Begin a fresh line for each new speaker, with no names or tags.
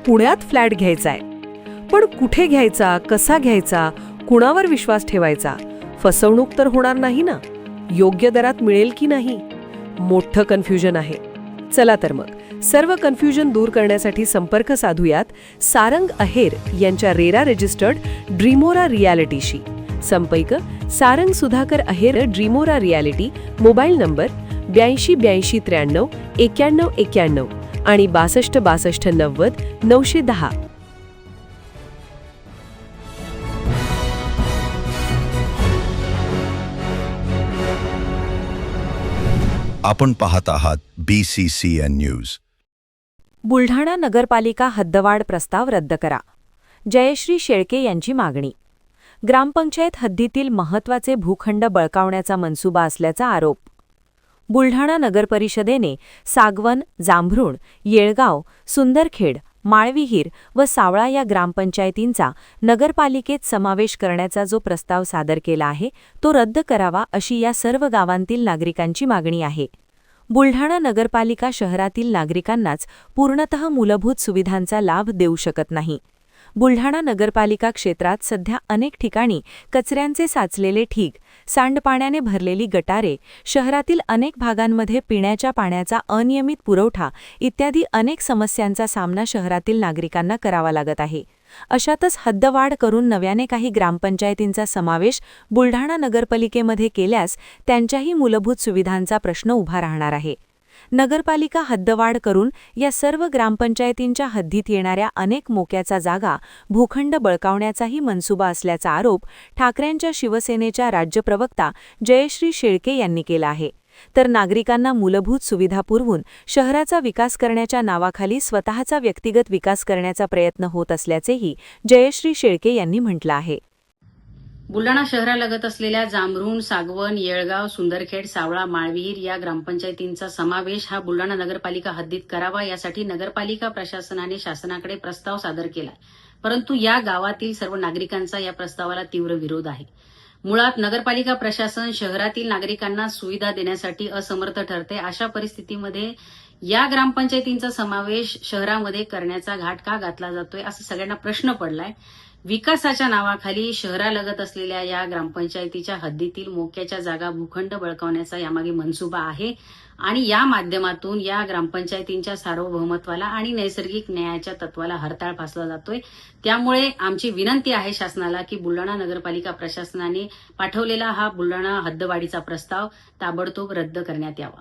पुण्यात फ्लॅट घ्यायचा आहे. पण कुठे घ्यायचा, कसा घ्यायचा, कुणावर विश्वास ठेवायचा? फसवणूक तर होणार नाही ना? योग्य दरात मिळेल की नाही? मोठं कन्फ्युजन आहे. चला तर मग सर्व कन्फ्युजन दूर करण्यासाठी संपर्क साधूयात सारंग अहेर यांच्या रेरा रजिस्टर्ड ड्रीमोरा रियालिटीशी. संपर्क सारंग सुधाकर अहेर, ड्रीमोरा रियालिटी. मोबाईल नंबर 82 83 91 91 आणि 62 62 90 910.
आपण पाहत आहात BCCN न्यूज.
बुलढाणा नगरपालिका हद्दवाढ प्रस्ताव रद्द करा. जयश्री शेळके यांची मागणी. ग्रामपंचायत हद्दीतील महत्त्वाचे भूखंड बळकावण्याचा मनसुबा असल्याचा आरोप. बुलढाणा नगरपरिषदेने सागवन, जांभरुण, येळगाव, सुंदरखेड, माळविहीर व सावळा या ग्रामपंचायतींचा नगरपालिकेत समावेश करण्याचा जो प्रस्ताव सादर केला आहे तो रद्द करावा अशी या सर्व गावांतील नागरिकांची मागणी आहे. बुलढाणा नगरपालिका शहरातील नागरिकांनाच पूर्णतः मूलभूत सुविधांचा लाभ देऊ शकत नाही. बुलढाणा नगरपालिका क्षेत्रात सध्या अनेक ठिकाणी कचऱ्यांचे साचलेले ढीग, सांडपाण्याने भरलेली गटारे, शहरातील अनेक भागांमध्ये पिण्याच्या पाण्याचा अनियमित पुरवठा इत्यादी अनेक समस्यांचा सामना शहरातील नागरिकांना करावा लागत आहे. अशातच हद्दवाढ करून नव्याने काही ग्रामपंचायतींचा समावेश बुलढाणा नगरपालिकेमध्ये केल्यास त्यांच्याही मूलभूत सुविधांचा प्रश्न उभा राहणार आहे. नगरपालिका हद्दवाढ करून या सर्व ग्रामपंचायतींच्या हद्दीत येणाऱ्या अनेक मोक्याचा जागा भूखंड बळकावण्याचाही मनसुबा असल्याचा आरोप ठाकरेंच्या शिवसेनेच्या राज्य प्रवक्ता जयश्री शेळके यांनी केला आहे. तर नागरिकांना मूलभूत सुविधा पुरवून शहराचा विकास करण्याच्या नावाखाली स्वतःचा व्यक्तिगत विकास करण्याचा प्रयत्न होत असल्याचेही जयश्री शेळके यांनी म्हटलं आहे.
बुलढाणा शहरालगत असलेल्या जांभरुण, सागवन, येळगाव, सुंदरखेड, सावळा, माळविहीर या ग्रामपंचायतींचा समावेश हा बुलढाणा नगरपालिका हद्दीत करावा यासाठी नगरपालिका प्रशासनाने शासनाकडे प्रस्ताव सादर केला. परंतु या गावातील सर्व नागरिकांचा या प्रस्तावाला तीव्र विरोध आहे. मुळात नगरपालिका प्रशासन शहरातील नागरिकांना सुविधा देण्यासाठी असमर्थ ठरते. अशा परिस्थितीमध्ये या ग्रामपंचायतींचा समावेश शहरामध्ये करण्याचा घाट का घातला जातोय असा सगळ्यांना प्रश्न पडलाय. विकासाच्या नावाखाली शहरालगत असलेल्या या ग्रामपंचायतीच्या हद्दीतील मोक्याच्या जागा भूखंड बळकावण्याचा यामागे मनसुबा आहे आणि या माध्यमातून या ग्रामपंचायतींच्या सार्वभौमत्वाला आणि नैसर्गिक न्यायाच्या तत्वाला हरताळ फासला जातोय. त्यामुळे आमची विनंती आहे शासनाला की बुलढाणा नगरपालिका प्रशासनाने पाठवलेला हा बुलढाणा हद्दवाढीचा प्रस्ताव ताबडतोब रद्द करण्यात यावा.